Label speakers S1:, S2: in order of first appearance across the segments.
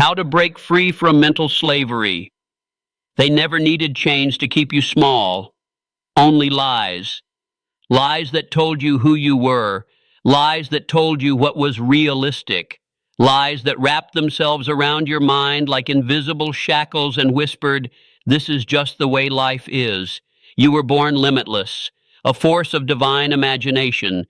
S1: How to break free from mental slavery. They never needed chains to keep you small, only lies. Lies that told you who you were, lies that told you what was realistic, lies that wrapped themselves around your mind like invisible shackles and whispered, "This is just the way life is. You were born limitless, a force of divine imagination."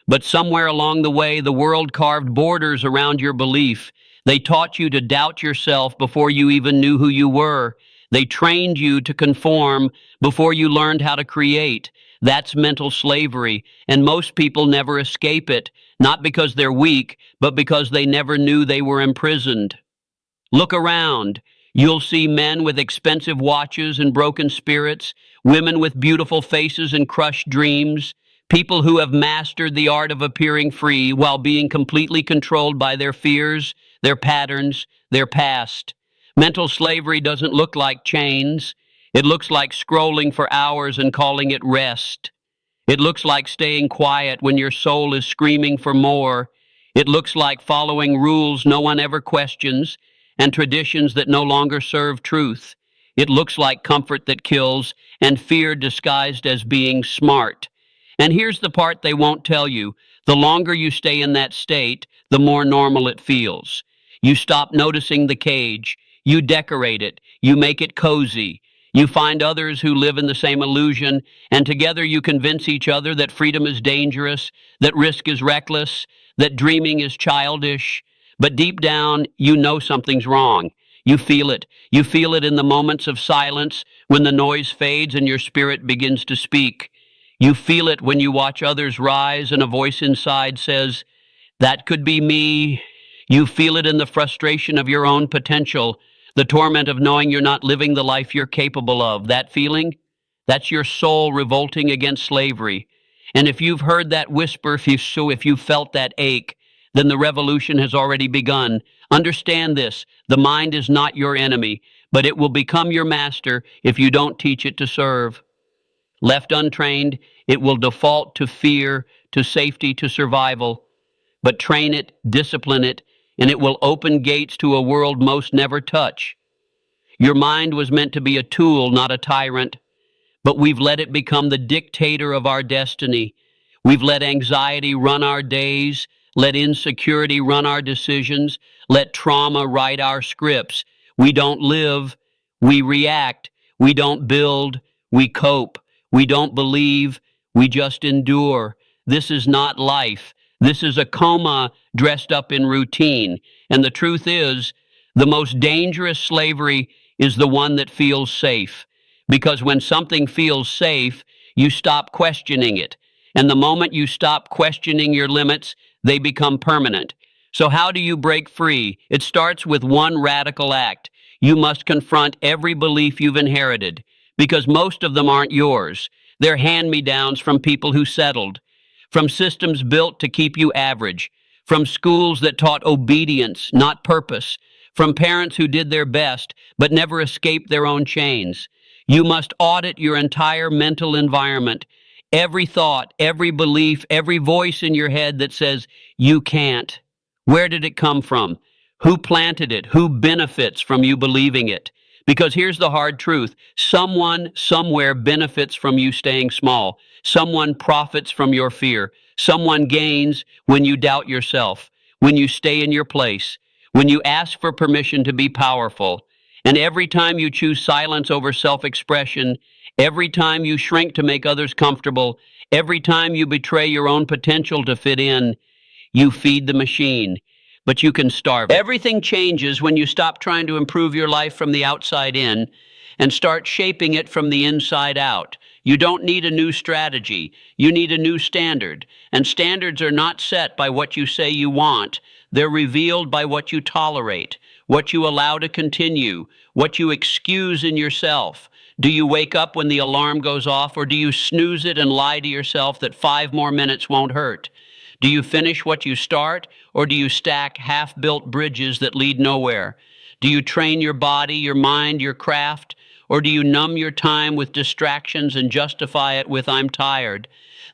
S1: But somewhere along the way, the world carved borders around your belief. They taught you to doubt yourself before you even knew who you were. They trained you to conform before you learned how to create. That's mental slavery, and most people never escape it, not because they're weak, but because they never knew they were imprisoned. Look around. You'll see men with expensive watches and broken spirits, women with beautiful faces and crushed dreams, people who have mastered the art of appearing free while being completely controlled by their fears, their patterns, their past. Mental slavery doesn't look like chains. It looks like scrolling for hours and calling it rest. It looks like staying quiet when your soul is screaming for more. It looks like following rules no one ever questions and traditions that no longer serve truth. It looks like comfort that kills and fear disguised as being smart. And here's the part they won't tell you. The longer you stay in that state, the more normal it feels. You stop noticing the cage. You decorate it. You make it cozy. You find others who live in the same illusion, and together you convince each other that freedom is dangerous, that risk is reckless, that dreaming is childish. But deep down, you know something's wrong. You feel it. You feel it in the moments of silence when the noise fades and your spirit begins to speak. You feel it when you watch others rise and a voice inside says, "That could be me." You feel it in the frustration of your own potential, the torment of knowing you're not living the life you're capable of. That feeling? That's your soul revolting against slavery. And if you've heard that whisper, if you've felt that ache, then the revolution has already begun. Understand this: the mind is not your enemy, but it will become your master if you don't teach it to serve. Left untrained, it will default to fear, to safety, to survival. But train it, discipline it, and it will open gates to a world most never touch. Your mind was meant to be a tool, not a tyrant, but we've let it become the dictator of our destiny. We've let anxiety run our days, let insecurity run our decisions, let trauma write our scripts. We don't live, we react. We don't build, we cope. We don't believe, we just endure. This is not life. This is a coma dressed up in routine. And the truth is, the most dangerous slavery is the one that feels safe. Because when something feels safe, you stop questioning it. And the moment you stop questioning your limits, they become permanent. So how do you break free? It starts with one radical act. You must confront every belief you've inherited, because most of them aren't yours. They're hand-me-downs from people who settled, from systems built to keep you average, from schools that taught obedience, not purpose, from parents who did their best but never escaped their own chains. You must audit your entire mental environment, every thought, every belief, every voice in your head that says, "You can't." Where did it come from? Who planted it? Who benefits from you believing it? Because here's the hard truth. Someone, somewhere benefits from you staying small. Someone profits from your fear. Someone gains when you doubt yourself, when you stay in your place, when you ask for permission to be powerful. And every time you choose silence over self-expression, every time you shrink to make others comfortable, every time you betray your own potential to fit in, you feed the machine. But you can starve it. Everything changes when you stop trying to improve your life from the outside in and start shaping it from the inside out. You don't need a new strategy. You need a new standard. And standards are not set by what you say you want. They're revealed by what you tolerate, what you allow to continue, what you excuse in yourself. Do you wake up when the alarm goes off, or do you snooze it and lie to yourself that 5 more minutes won't hurt? Do you finish what you start, or do you stack half-built bridges that lead nowhere? Do you train your body, your mind, your craft, or do you numb your time with distractions and justify it with "I'm tired"?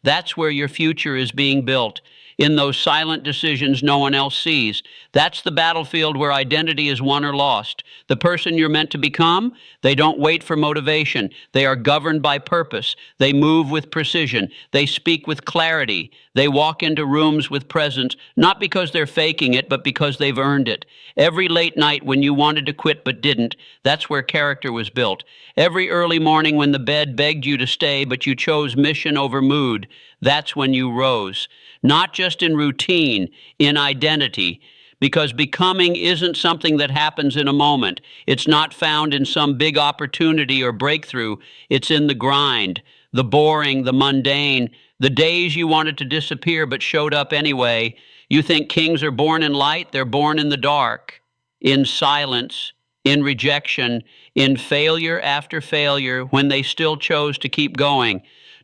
S1: That's where your future is being built, in those silent decisions no one else sees. That's the battlefield where identity is won or lost. The person you're meant to become, they don't wait for motivation. They are governed by purpose. They move with precision. They speak with clarity. They walk into rooms with presence, not because they're faking it, but because they've earned it. Every late night when you wanted to quit but didn't, that's where character was built. Every early morning when the bed begged you to stay, but you chose mission over mood, that's when you rose. Not just in routine, in identity. Because becoming isn't something that happens in a moment. It's not found in some big opportunity or breakthrough. It's in the grind, the boring, the mundane, the days you wanted to disappear but showed up anyway. You think kings are born in light, they're born in the dark, in silence, in rejection, in failure after failure when they still chose to keep going.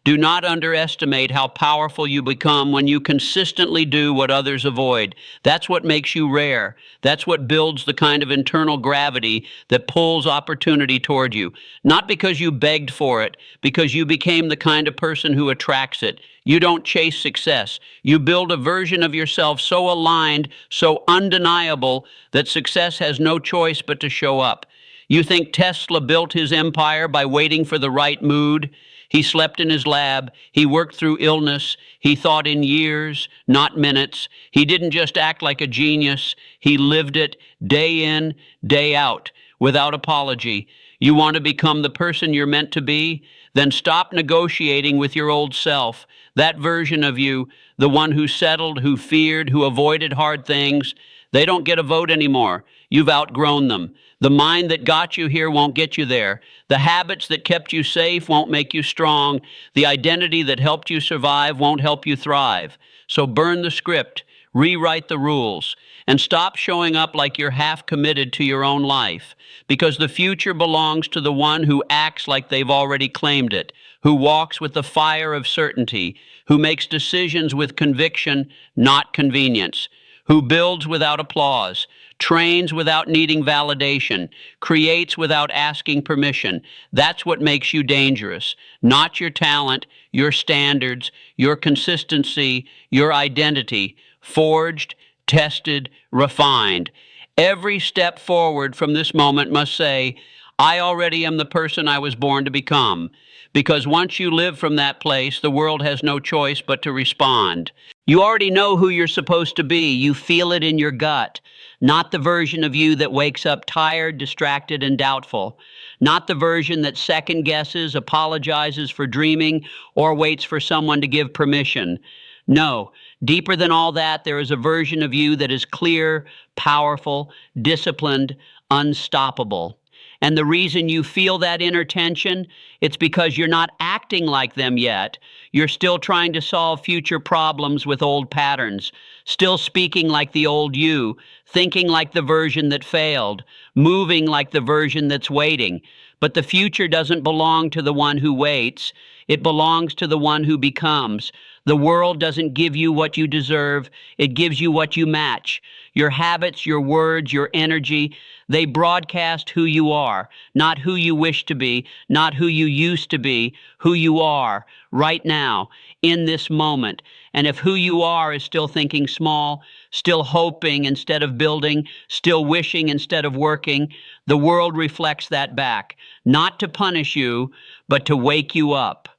S1: Do not underestimate how powerful you become when you consistently do what others avoid. That's what makes you rare. That's what builds the kind of internal gravity that pulls opportunity toward you. Not because you begged for it, because you became the kind of person who attracts it. You don't chase success. You build a version of yourself so aligned, so undeniable, that success has no choice but to show up. You think Tesla built his empire by waiting for the right mood? He slept in his lab. He worked through illness. He thought in years, not minutes. He didn't just act like a genius. He lived it day in, day out, without apology. You want to become the person you're meant to be? Then stop negotiating with your old self. That version of you, the one who settled, who feared, who avoided hard things, they don't get a vote anymore. You've outgrown them. The mind that got you here won't get you there. The habits that kept you safe won't make you strong. The identity that helped you survive won't help you thrive. So burn the script, rewrite the rules, and stop showing up like you're half committed to your own life. Because the future belongs to the one who acts like they've already claimed it, who walks with the fire of certainty, who makes decisions with conviction, not convenience, who builds without applause, trains without needing validation, creates without asking permission. That's what makes you dangerous. Not your talent, your standards, your consistency, your identity, forged, tested, refined. Every step forward from this moment must say, I already am the person I was born to become. Because once you live from that place, the world has no choice but to respond. You already know who you're supposed to be. You feel it in your gut. Not the version of you that wakes up tired, distracted, and doubtful. Not the version that second guesses, apologizes for dreaming, or waits for someone to give permission. No, deeper than all that, there is a version of you that is clear, powerful, disciplined, unstoppable. And the reason you feel that inner tension, it's because you're not acting like them yet. You're still trying to solve future problems with old patterns, still speaking like the old you, thinking like the version that failed, moving like the version that's waiting. But the future doesn't belong to the one who waits. It belongs to the one who becomes. The world doesn't give you what you deserve. It gives you what you match. Your habits, your words, your energy, they broadcast who you are, not who you wish to be, not who you used to be, who you are right now, in this moment. And if who you are is still thinking small, still hoping instead of building, still wishing instead of working, the world reflects that back, not to punish you, but to wake you up.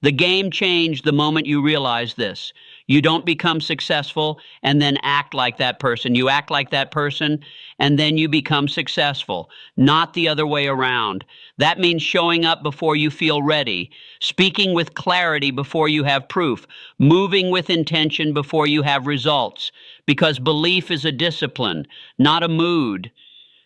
S1: The game changed the moment you realize this. You don't become successful and then act like that person. You act like that person and then you become successful, not the other way around. That means showing up before you feel ready, speaking with clarity before you have proof, moving with intention before you have results, because belief is a discipline, not a mood.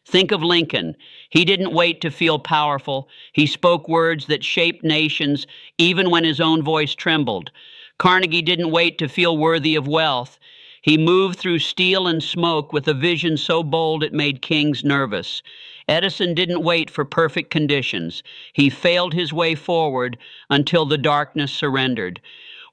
S1: Think of Lincoln. He didn't wait to feel powerful. He spoke words that shaped nations even when his own voice trembled. Carnegie didn't wait to feel worthy of wealth. He moved through steel and smoke with a vision so bold it made kings nervous. Edison didn't wait for perfect conditions. He failed his way forward until the darkness surrendered.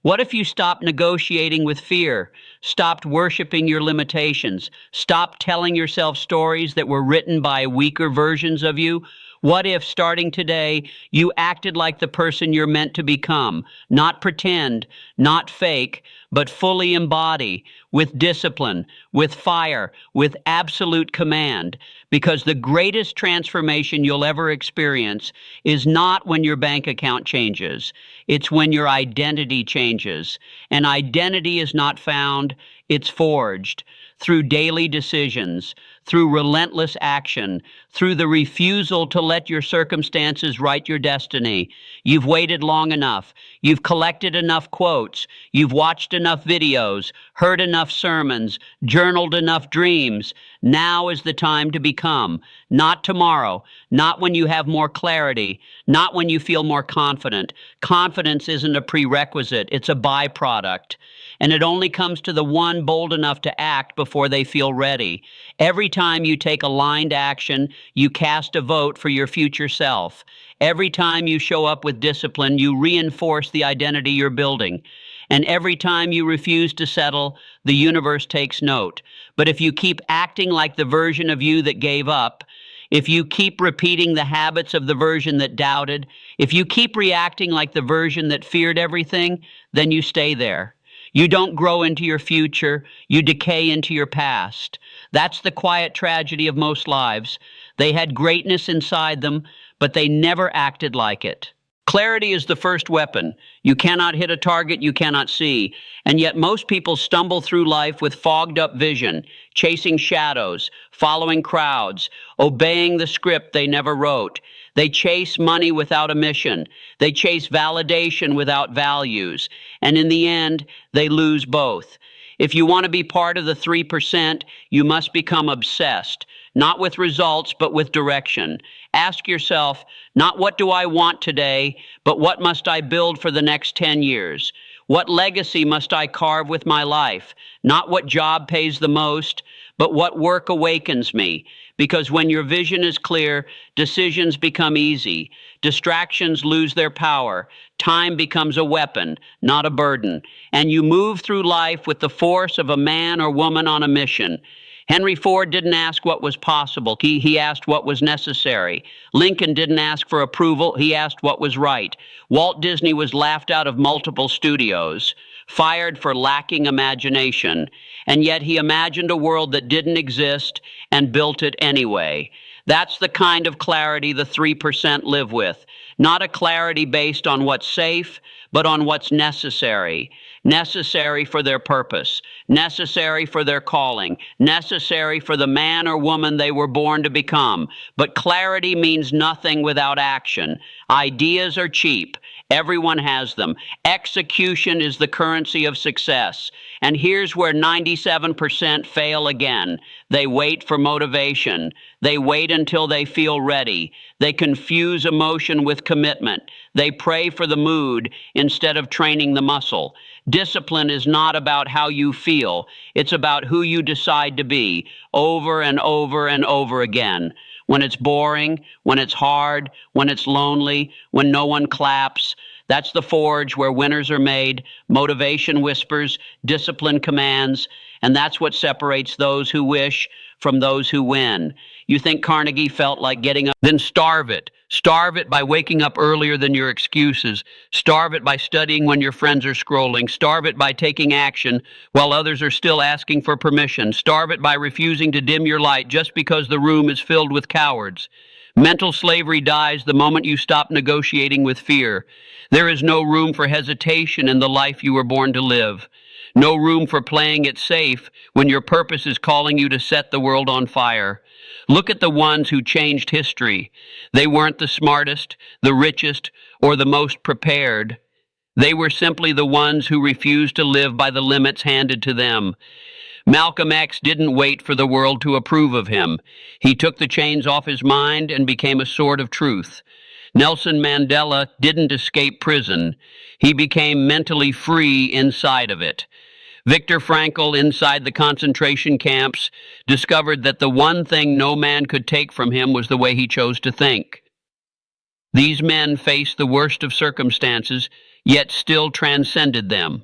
S1: What if you stopped negotiating with fear, stopped worshiping your limitations, stopped telling yourself stories that were written by weaker versions of you? What if, starting today, you acted like the person you're meant to become? Not pretend, not fake, but fully embody, with discipline, with fire, with absolute command. Because the greatest transformation you'll ever experience is not when your bank account changes. It's when your identity changes. And identity is not found, it's forged through daily decisions, through relentless action, through the refusal to let your circumstances write your destiny. You've waited long enough. You've collected enough quotes. You've watched enough videos, heard enough sermons, journaled enough dreams. Now is the time to become. Not tomorrow, not when you have more clarity, not when you feel more confident. Confidence isn't a prerequisite, it's a byproduct. And it only comes to the one bold enough to act before they feel ready. Every time you take aligned action, you cast a vote for your future self. Every time you show up with discipline, you reinforce the identity you're building. And every time you refuse to settle, the universe takes note. But if you keep acting like the version of you that gave up, if you keep repeating the habits of the version that doubted, if you keep reacting like the version that feared everything, then you stay there. You don't grow into your future, you decay into your past. That's the quiet tragedy of most lives. They had greatness inside them, but they never acted like it. Clarity is the first weapon. You cannot hit a target you cannot see, and yet most people stumble through life with fogged up vision, chasing shadows, following crowds, obeying the script they never wrote. They chase money without a mission. They chase validation without values. And in the end, they lose both. If you want to be part of the 3%, you must become obsessed, not with results, but with direction. Ask yourself, not what do I want today, but what must I build for the next 10 years? What legacy must I carve with my life? Not what job pays the most, but what work awakens me. Because when your vision is clear, decisions become easy. Distractions lose their power. Time becomes a weapon, not a burden. And you move through life with the force of a man or woman on a mission. Henry Ford didn't ask what was possible. He asked what was necessary. Lincoln didn't ask for approval. He asked what was right. Walt Disney was laughed out of multiple studios, fired for lacking imagination, and yet he imagined a world that didn't exist and built it anyway. That's the kind of clarity the 3% live with. Not a clarity based on what's safe, but on what's necessary. Necessary for their purpose, necessary for their calling, necessary for the man or woman they were born to become. But clarity means nothing without action. Ideas are cheap. Everyone has them. Execution is the currency of success. And here's where 97% fail again. They wait for motivation. They wait until they feel ready. They confuse emotion with commitment. They pray for the mood instead of training the muscle. Discipline is not about how you feel. It's about who you decide to be, over and over and over again. When it's boring, when it's hard, when it's lonely, when no one claps, that's the forge where winners are made. Motivation whispers, discipline commands, and that's what separates those who wish from those who win. You think Carnegie felt like getting up? Then starve it. Starve it by waking up earlier than your excuses. Starve it by studying when your friends are scrolling. Starve it by taking action while others are still asking for permission. Starve it by refusing to dim your light just because the room is filled with cowards. Mental slavery dies the moment you stop negotiating with fear. There is no room for hesitation in the life you were born to live. No room for playing it safe when your purpose is calling you to set the world on fire. Look at the ones who changed history. They weren't the smartest, the richest, or the most prepared. They were simply the ones who refused to live by the limits handed to them. Malcolm X didn't wait for the world to approve of him. He took the chains off his mind and became a sword of truth. Nelson Mandela didn't escape prison. He became mentally free inside of it. Viktor Frankl, inside the concentration camps, discovered that the one thing no man could take from him was the way he chose to think. These men faced the worst of circumstances, yet still transcended them.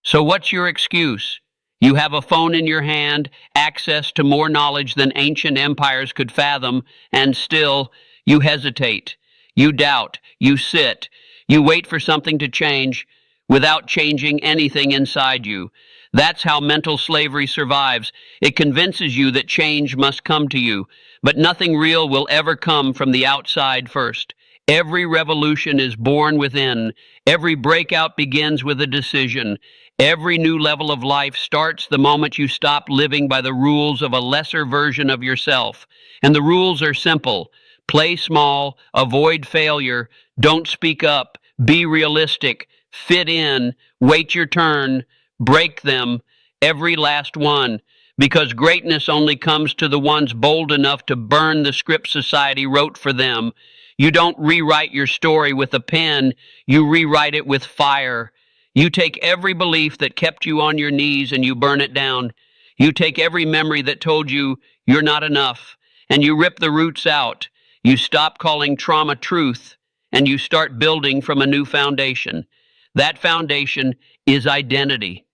S1: So what's your excuse? You have a phone in your hand, access to more knowledge than ancient empires could fathom, and still You hesitate. You doubt. You sit. You wait for something to change without changing anything inside you. That's how mental slavery survives. It convinces you that change must come to you, but nothing real will ever come from the outside first. Every revolution is born within. Every breakout begins with a decision. Every new level of life starts the moment you stop living by the rules of a lesser version of yourself. And the rules are simple. Play small, avoid failure, don't speak up, be realistic, fit in, wait your turn, break them, every last one. Because greatness only comes to the ones bold enough to burn the script society wrote for them. You don't rewrite your story with a pen, you rewrite it with fire. You take every belief that kept you on your knees and you burn it down. You take every memory that told you you're not enough, and you rip the roots out. You stop calling trauma truth, and you start building from a new foundation. That foundation is identity.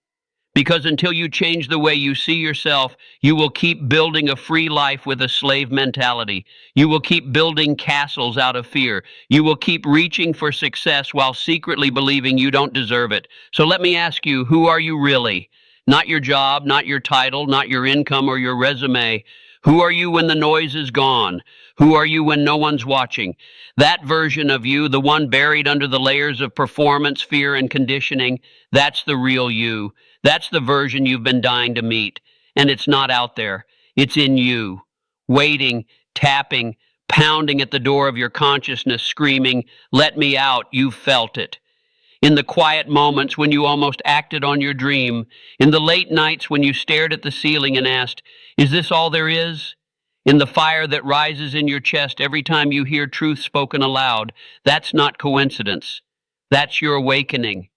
S1: Because until you change the way you see yourself, you will keep building a free life with a slave mentality. You will keep building castles out of fear. You will keep reaching for success while secretly believing you don't deserve it. So let me ask you, who are you really? Not your job, not your title, not your income or your resume. Who are you when the noise is gone? Who are you when no one's watching? That version of you, the one buried under the layers of performance, fear, and conditioning, that's the real you. That's the version you've been dying to meet. And it's not out there. It's in you. Waiting, tapping, pounding at the door of your consciousness, screaming, "Let me out." You've felt it. In the quiet moments when you almost acted on your dream. In the late nights when you stared at the ceiling and asked, "Is this all there is?" In the fire that rises in your chest every time you hear truth spoken aloud. That's not coincidence. That's your awakening.